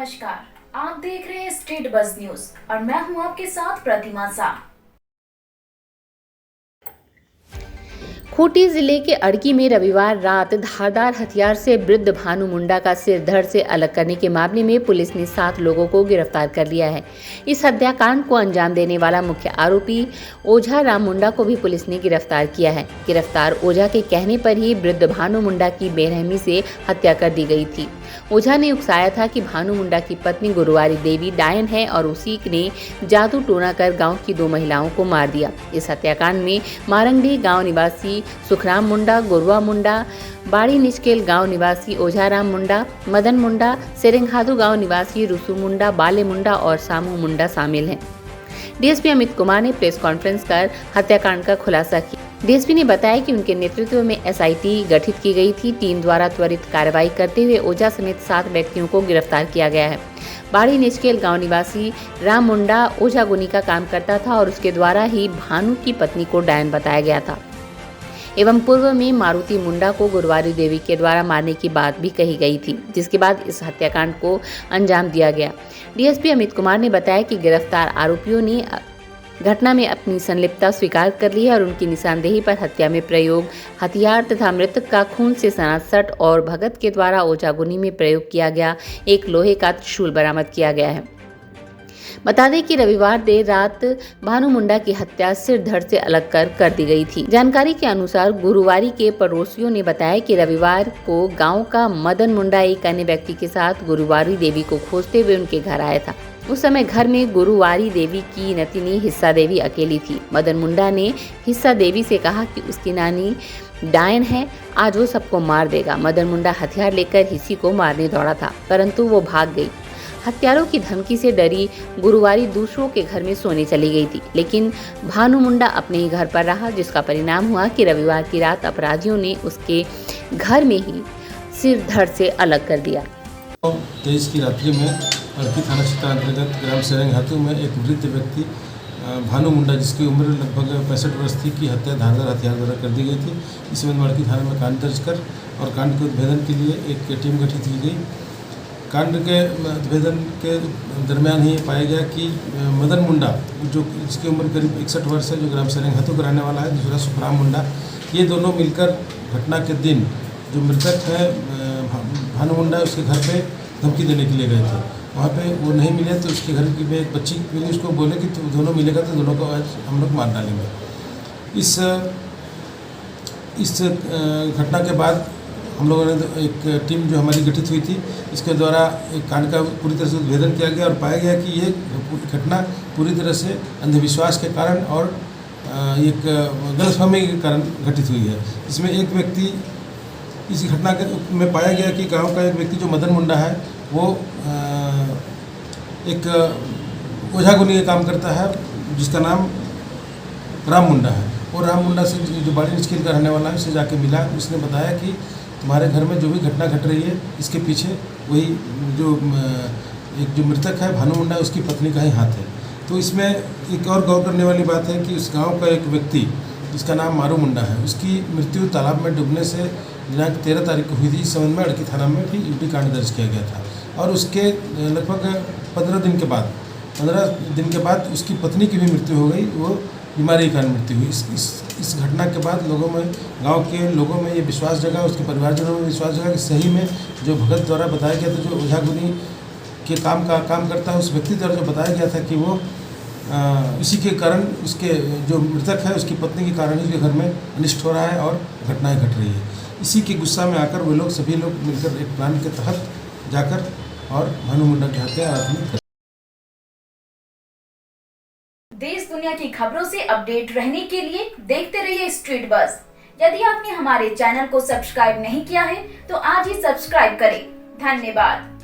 नमस्कार, आप देख रहे हैं स्टेट बज़ न्यूज और मैं हूं आपके साथ प्रतिमा सा। खूंटी जिले के अड़की में रविवार रात धारदार हथियार से वृद्ध भानु मुंडा का सिर धड़ से अलग करने के मामले में पुलिस ने 7 लोगों को गिरफ्तार कर लिया है। इस हत्याकांड को अंजाम देने वाला मुख्य आरोपी ओझा राम मुंडा को भी पुलिस ने गिरफ्तार किया है। गिरफ्तार ओझा के कहने पर ही वृद्ध भानु मुंडा की बेरहमी से हत्या कर दी गई थी। ओझा ने उकसाया था कि भानु मुंडा की पत्नी गुरुवारी देवी डायन है और उसी ने जादू टोना कर गांव की 2 महिलाओं को मार दिया। इस हत्याकांड में मारंगडी गांव निवासी सुखराम मुंडा, गोरवा मुंडा, बाड़ी निचकेल गांव निवासी ओझाराम मुंडा, मदन मुंडा, सेरेंघादू गांव निवासी रुसु मुंडा, बाले मुंडा और सामू मुंडा शामिल हैं। डीएसपी अमित कुमार ने प्रेस कॉन्फ्रेंस कर हत्याकांड का खुलासा किया। डीएसपी ने बताया कि उनके नेतृत्व में एसआईटी गठित की गई थी। टीम द्वारा त्वरित कार्रवाई करते हुए ओझा समेत 7 व्यक्तियों को गिरफ्तार किया गया है। बाड़ी निचकेल गांव निवासी राम मुंडा ओझा गुनी का काम करता था और उसके द्वारा ही भानु की पत्नी को डायन बताया गया था एवं पूर्व में मारुति मुंडा को गुरुवारी देवी के द्वारा मारने की बात भी कही गई थी, जिसके बाद इस हत्याकांड को अंजाम दिया गया। डीएसपी अमित कुमार ने बताया कि गिरफ्तार आरोपियों ने घटना में अपनी संलिप्तता स्वीकार कर ली है और उनकी निशानदेही पर हत्या में प्रयोग हथियार तथा मृतक का खून से सना सट और भगत के द्वारा ओझागुनी में प्रयोग किया गया एक लोहे का त्रिशूल बरामद किया गया है। बता दें कि रविवार देर रात भानु मुंडा की हत्या सिर धड़ से अलग कर दी गई थी। जानकारी के अनुसार गुरुवारी के पड़ोसियों ने बताया कि रविवार को गांव का मदन मुंडा एक अन्य व्यक्ति के साथ गुरुवारी देवी को खोजते हुए उनके घर आया था। उस समय घर में गुरुवारी देवी की नतिनी हिस्सा देवी अकेली थी। मदन मुंडा ने हिस्सा देवी से कहा कि उसकी नानी डायन है, आज वो सबको मार देगा। मदन मुंडा हथियार लेकर हिस्सी को मारने दौड़ा था, परंतु वो भाग गई। हत्यारों की धमकी से डरी गुरुवारी दूसरों के घर में सोने चली गई थी, लेकिन भानु मुंडा अपने ही घर पर रहा, जिसका परिणाम हुआ कि रविवार की रात अपराधियों ने उसके घर में ही सिर धड़ से अलग कर दिया। 23 की रात्रि में अड़की थाना क्षेत्र अंतर्गत ग्राम सेरेंघातू में एक वृद्ध व्यक्ति भानु मुंडा, जिसकी उम्र लगभग 65 वर्ष थी, की हत्या धारदार हथियार द्वारा कर दी गई थी। इस संबंध में अड़की थाना में कांड दर्ज कर और कांड के उद्भेदन के लिए एक टीम गठित की गई। कांड के उद्भेदन के दरमियान ही पाया गया कि मदन मुंडा, जो जिसकी उम्र करीब 61 वर्ष है, जो ग्राम सेरेंघातू का रहने वाला है, दूसरा सुखराम मुंडा, ये दोनों मिलकर घटना के दिन जो मृतक है भानु मुंडा, उसके घर पे धमकी देने के लिए गए थे। वहाँ पे वो नहीं मिले तो उसके घर की एक बच्ची मिली, उसको बोले कि तो दोनों मिलेगा तो दोनों को आज हम लोग मार डालेंगे। इस घटना के बाद हम लोगों ने एक टीम जो हमारी गठित हुई थी, इसके द्वारा एक कांड का पूरी तरह से उद्भेदन किया गया और पाया गया कि ये घटना पूरी तरह से अंधविश्वास के कारण और एक गलतफहमी के कारण घटित हुई है। इसमें एक व्यक्ति, इस घटना में पाया गया कि गांव का एक व्यक्ति जो मदन मुंडा है, वो एक ओझागुनी का काम करता है, जिसका नाम राम मुंडा है। वो राम मुंडा से जो बाड़ी निचकेल का रहने वाला है, उससे जाके मिला। उसने बताया कि तुम्हारे घर में जो भी घटना घट रही है, इसके पीछे वही जो मृतक है भानु मुंडा, उसकी पत्नी का ही हाथ है। तो इसमें एक और गौर करने वाली बात है कि उस गांव का एक व्यक्ति, जिसका नाम मारू मुंडा है, उसकी मृत्यु तालाब में डूबने से दिनांक 13 तारीख को हुई थी। इस संबंध में अड़की थाना में भी यूटी कांड दर्ज किया गया था और उसके लगभग 15 दिन के बाद उसकी पत्नी की भी मृत्यु हो गई। वो बीमारी के कारण मृत्यु हुई। इस घटना के बाद लोगों में, गांव के लोगों में ये विश्वास जगा, उसके परिवारजनों में विश्वास जगा कि सही में जो भगत द्वारा बताया गया था, जो ओझागुनी के काम करता है, उस व्यक्ति द्वारा जो बताया गया था कि वो इसी के कारण, उसके जो मृतक है उसकी पत्नी के कारण ही घर में अनिष्ट हो रहा है और घटनाएं घट रही है। इसी के गुस्सा में आकर वो लोग, सभी लोग मिलकर एक प्लान के तहत जाकर और भानु मुंडा की हत्या रात। देश दुनिया की खबरों से अपडेट रहने के लिए देखते रहिए स्ट्रीट बज़। यदि आपने हमारे चैनल को सब्सक्राइब नहीं किया है तो आज ही सब्सक्राइब करें। धन्यवाद।